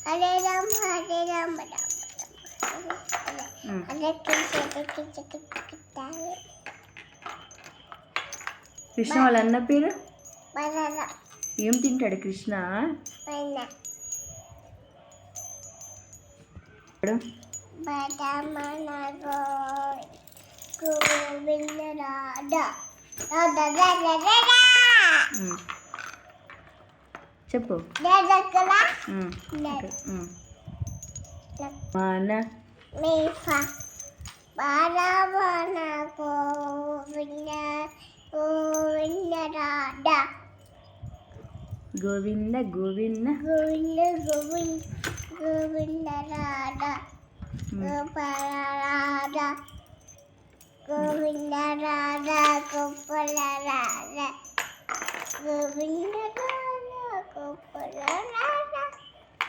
హరే రామ హరే రామ రామ హరే కృష్ణ వాళ్ళ అన్న పేరు బనానా ఏం తింటాడు కృష్ణ? బనానా గోవింద రాధా రాధా రాధా రాధా చెప్పు. మన మేఫా బాలవన గోవింద గోవింద రాధా గోవింద గోవింద గోవింద గోవింద గోవింద రాధా గోపాల రాధా గోవింద రాధా గోపాల రాధా గోవింద రాధా గోపాల రాధా